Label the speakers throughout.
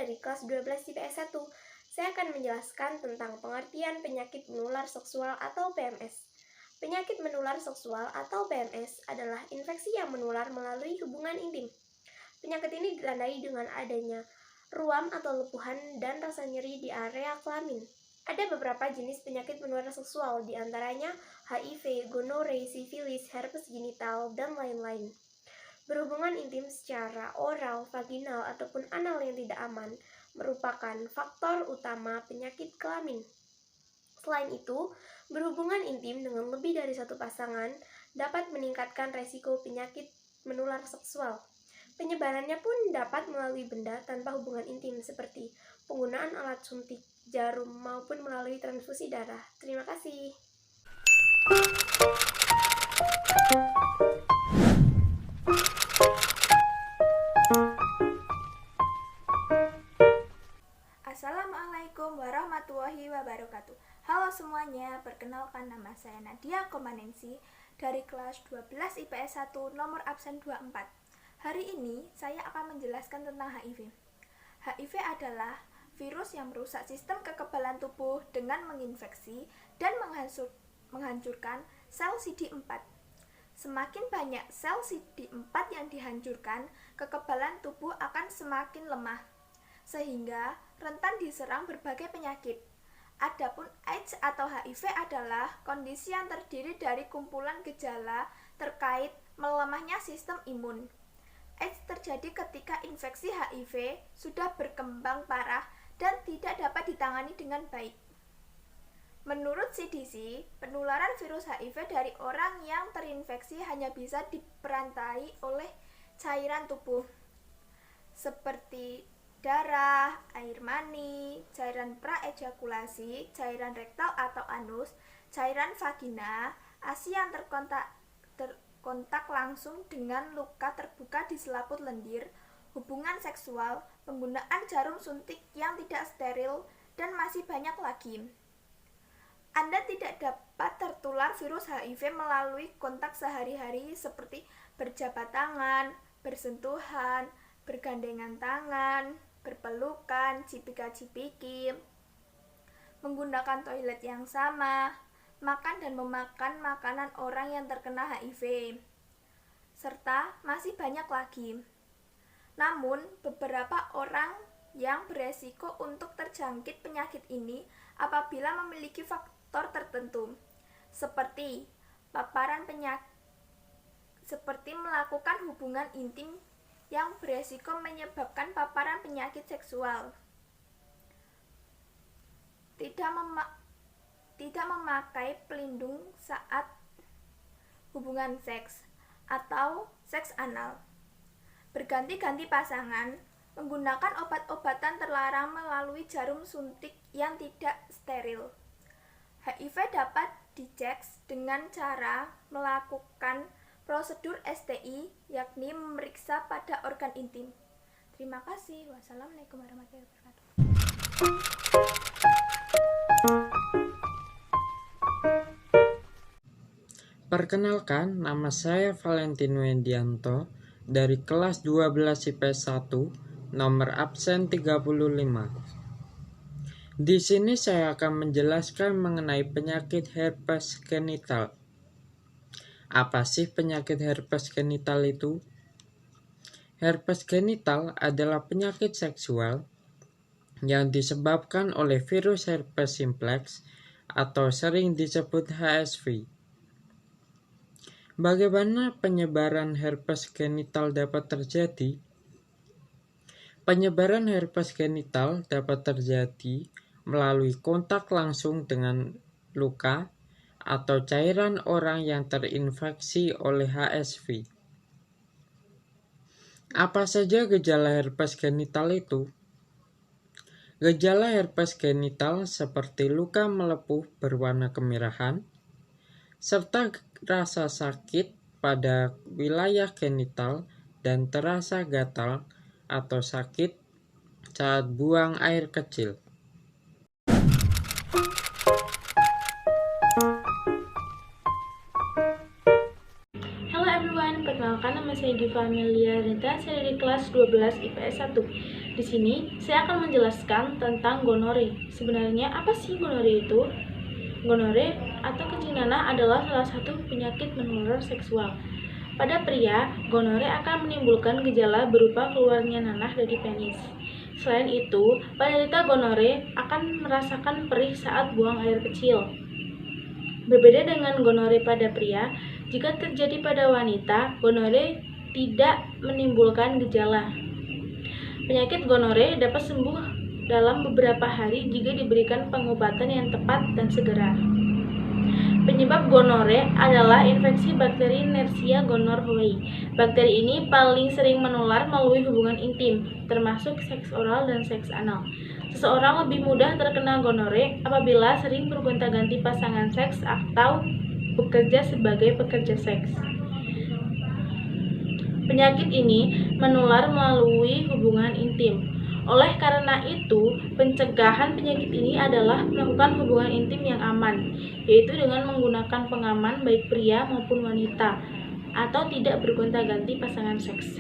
Speaker 1: dari kelas 12 IPS 1. Saya akan menjelaskan tentang pengertian penyakit menular seksual atau PMS. Penyakit menular seksual atau PMS adalah infeksi yang menular melalui hubungan intim. Penyakit ini ditandai dengan adanya ruam atau lepuhan dan rasa nyeri di area kelamin. Ada beberapa jenis penyakit menular seksual, diantaranya HIV, gonore, sifilis, herpes genital, dan lain-lain. Berhubungan intim secara oral, vaginal, ataupun anal yang tidak aman merupakan faktor utama penyakit kelamin. Selain itu, berhubungan intim dengan lebih dari satu pasangan dapat meningkatkan resiko penyakit menular seksual. Penyebarannya pun dapat melalui benda tanpa hubungan intim seperti penggunaan alat suntik, jarum, maupun melalui transfusi darah. Terima kasih.
Speaker 2: Assalamualaikum warahmatullahi wabarakatuh. Halo semuanya, perkenalkan nama saya Nadia Komanensi dari kelas 12 IPS 1 nomor absen 24. Hari ini saya akan menjelaskan tentang HIV. HIV adalah virus yang merusak sistem kekebalan tubuh dengan menginfeksi dan menghancurkan sel CD4. Semakin banyak sel CD4 yang dihancurkan, kekebalan tubuh akan semakin lemah, sehingga rentan diserang berbagai penyakit. Adapun AIDS atau HIV adalah kondisi yang terdiri dari kumpulan gejala terkait melemahnya sistem imun. AIDS terjadi ketika infeksi HIV sudah berkembang parah dan tidak dapat ditangani dengan baik. Menurut CDC, penularan virus HIV dari orang yang terinfeksi hanya bisa diperantai oleh cairan tubuh, seperti darah, air mani, cairan praejakulasi, cairan rektal atau anus, cairan vagina, ASI yang terkontak langsung dengan luka terbuka di selaput lendir, hubungan seksual, penggunaan jarum suntik yang tidak steril, dan masih banyak lagi. Anda tidak dapat tertular virus HIV melalui kontak sehari-hari seperti berjabat tangan, bersentuhan, bergandengan tangan, berpelukan, cipika-cipiki, menggunakan toilet yang sama, makan dan memakan makanan orang yang terkena HIV, serta masih banyak lagi. Namun, beberapa orang yang beresiko untuk terjangkit penyakit ini apabila memiliki faktor tertentu, seperti paparan penyakit, seperti melakukan hubungan intim yang beresiko menyebabkan paparan penyakit seksual, tidak memakai pelindung saat hubungan seks atau seks anal, berganti-ganti pasangan, menggunakan obat-obatan terlarang melalui jarum suntik yang tidak steril. HIV dapat dicek dengan cara melakukan prosedur STI, yakni memeriksa pada organ intim. Terima kasih. Wassalamualaikum warahmatullahi wabarakatuh.
Speaker 3: Perkenalkan, nama saya Valentino Wendianto dari kelas 12 IPS 1, nomor absen 35. Di sini saya akan menjelaskan mengenai penyakit herpes genital. Apa sih penyakit herpes genital itu? Herpes genital adalah penyakit seksual yang disebabkan oleh virus herpes simplex atau sering disebut HSV. Bagaimana penyebaran herpes genital dapat terjadi? Penyebaran herpes genital dapat terjadi melalui kontak langsung dengan luka atau cairan orang yang terinfeksi oleh HSV. Apa saja gejala herpes genital itu? Gejala herpes genital seperti luka melepuh berwarna kemerahan, serta rasa sakit pada wilayah genital dan terasa gatal atau sakit saat buang air kecil.
Speaker 4: Perkenalkan, nama saya Diva Amelia Rita, saya dari kelas 12 IPS 1. Di sini saya akan menjelaskan tentang gonore. Sebenarnya apa sih gonore itu? Gonore atau kencing nanah adalah salah satu penyakit menular seksual. Pada pria, gonore akan menimbulkan gejala berupa keluarnya nanah dari penis. Selain itu, penderita gonore akan merasakan perih saat buang air kecil. Berbeda dengan gonore pada pria, jika terjadi pada wanita, gonore tidak menimbulkan gejala. Penyakit gonore dapat sembuh dalam beberapa hari jika diberikan pengobatan yang tepat dan segera. Penyebab gonore adalah infeksi bakteri Yersinia gonorrhoeae. Bakteri ini paling sering menular melalui hubungan intim, termasuk seks oral dan seks anal. Seseorang lebih mudah terkena gonore apabila sering bergonta-ganti pasangan seks atau bekerja sebagai pekerja seks. Penyakit ini menular melalui hubungan intim. Oleh karena itu, pencegahan penyakit ini adalah melakukan hubungan intim yang aman, yaitu dengan menggunakan pengaman baik pria maupun wanita, atau tidak bergonta-ganti pasangan seks.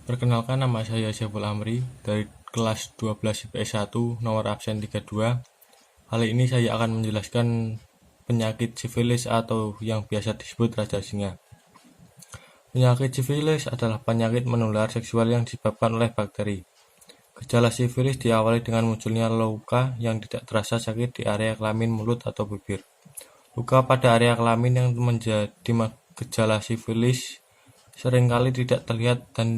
Speaker 5: Perkenalkan, nama saya Syaful Amri dari kelas 12 IPS 1 nomor absen 32. Kali ini saya akan menjelaskan penyakit sifilis atau yang biasa disebut Raja Singa. Penyakit sifilis adalah penyakit menular seksual yang disebabkan oleh bakteri. Gejala sifilis diawali dengan munculnya luka yang tidak terasa sakit di area kelamin, mulut, atau bibir. Luka pada area kelamin yang menjadi gejala sifilis seringkali tidak terlihat dan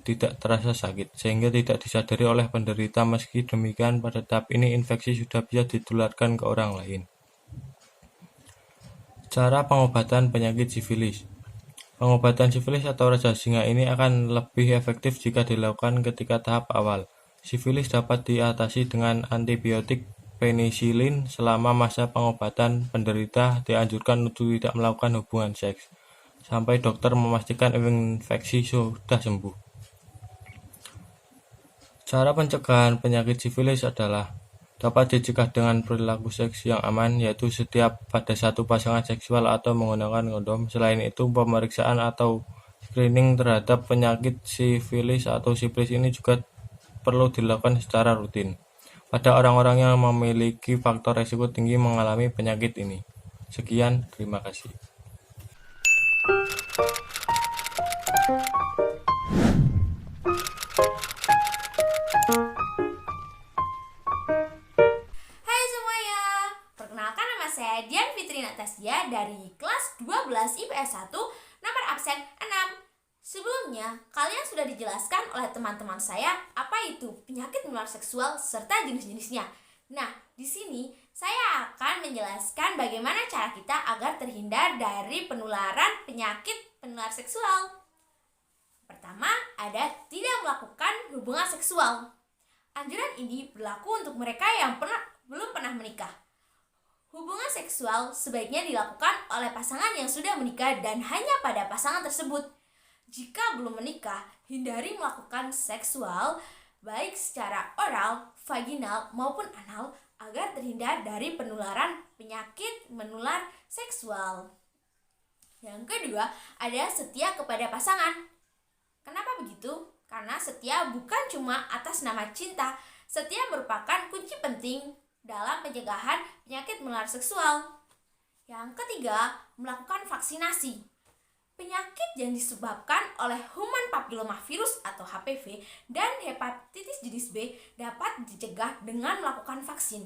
Speaker 5: tidak terasa sakit, sehingga tidak disadari oleh penderita. Meski demikian, pada tahap ini infeksi sudah bisa ditularkan ke orang lain. Cara pengobatan penyakit sifilis. Pengobatan sifilis atau Raja Singa ini akan lebih efektif jika dilakukan ketika tahap awal. Sifilis dapat diatasi dengan antibiotik penisilin. Selama masa pengobatan, penderita dianjurkan untuk tidak melakukan hubungan seks sampai dokter memastikan infeksi sudah sembuh. Cara pencegahan penyakit sifilis adalah dapat dicegah dengan perilaku seks yang aman, yaitu setiap pada satu pasangan seksual atau menggunakan kondom. Selain itu, pemeriksaan atau screening terhadap penyakit sifilis atau sifilis ini juga perlu dilakukan secara rutin pada orang-orang yang memiliki faktor risiko tinggi mengalami penyakit ini. Sekian, terima kasih.
Speaker 6: Hai semuanya, perkenalkan nama saya Dian Fitri Natasya dari kelas 12 IPS 1 nomor absen 6. Sebelumnya, kalian sudah dijelaskan oleh teman-teman saya apa itu penyakit menular seksual serta jenis-jenisnya. Nah, di sini saya akan menjelaskan bagaimana cara kita agar terhindar dari penularan penyakit menular seksual. Pertama, ada tidak melakukan hubungan seksual. Anjuran ini berlaku untuk mereka yang belum pernah menikah. Hubungan seksual sebaiknya dilakukan oleh pasangan yang sudah menikah dan hanya pada pasangan tersebut. Jika belum menikah, hindari melakukan seksual baik secara oral, vaginal maupun anal agar terhindar dari penularan penyakit menular seksual. Yang kedua, ada setia kepada pasangan. Kenapa begitu? Karena setia bukan cuma atas nama cinta. Setia merupakan kunci penting dalam pencegahan penyakit menular seksual. Yang ketiga, melakukan vaksinasi. Penyakit yang disebabkan oleh human papillomavirus atau HPV dan hepatitis jenis B dapat dicegah dengan melakukan vaksin.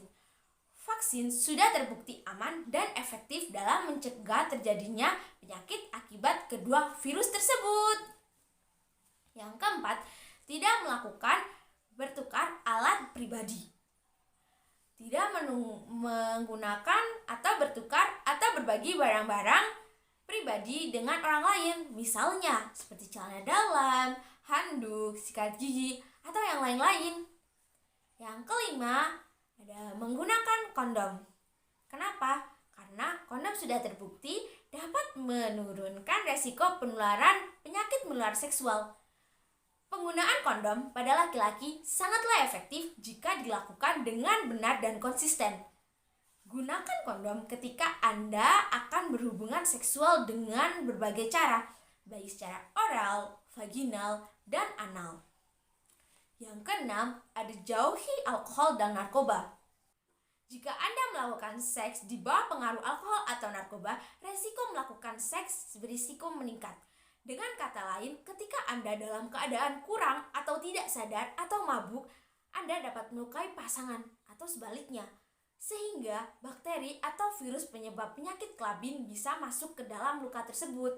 Speaker 6: Vaksin sudah terbukti aman dan efektif dalam mencegah terjadinya penyakit akibat kedua virus tersebut. Yang keempat, tidak melakukan bertukar alat pribadi. Tidak menggunakan atau bertukar atau berbagi barang-barang pribadi dengan orang lain, misalnya seperti celana dalam, handuk, sikat gigi, atau yang lain-lain. Yang kelima, ada menggunakan kondom. Kenapa? Karena kondom sudah terbukti dapat menurunkan resiko penularan penyakit menular seksual. Penggunaan kondom pada laki-laki sangatlah efektif jika dilakukan dengan benar dan konsisten. Gunakan kondom ketika Anda akan berhubungan seksual dengan berbagai cara, baik secara oral, vaginal, dan anal. Yang keenam, ada jauhi alkohol dan narkoba. Jika Anda melakukan seks di bawah pengaruh alkohol atau narkoba, resiko melakukan seks berisiko meningkat. Dengan kata lain, ketika Anda dalam keadaan kurang atau tidak sadar atau mabuk, Anda dapat melukai pasangan atau sebaliknya, sehingga bakteri atau virus penyebab penyakit kelabin bisa masuk ke dalam luka tersebut.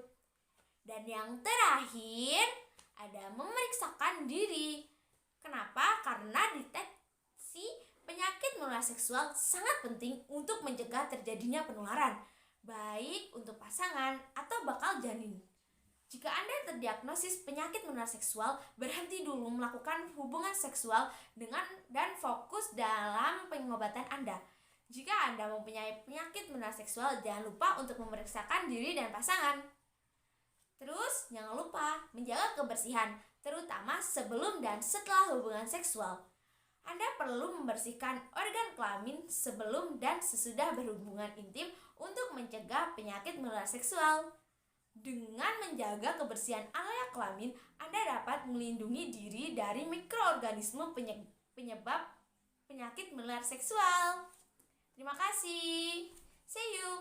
Speaker 6: Dan yang terakhir, ada memeriksakan diri. Kenapa? Karena deteksi penyakit menular seksual sangat penting untuk mencegah terjadinya penularan, baik untuk pasangan atau bakal janin. Jika Anda terdiagnosis penyakit menular seksual, berhenti dulu melakukan hubungan seksual dan fokus dalam pengobatan Anda. Jika Anda mempunyai penyakit menular seksual, jangan lupa untuk memeriksakan diri dan pasangan. Terus, jangan lupa menjaga kebersihan, terutama sebelum dan setelah hubungan seksual. Anda perlu membersihkan organ kelamin sebelum dan sesudah berhubungan intim untuk mencegah penyakit menular seksual. Dengan menjaga kebersihan area kelamin, Anda dapat melindungi diri dari mikroorganisme penyebab penyakit menular seksual. Terima kasih. See you.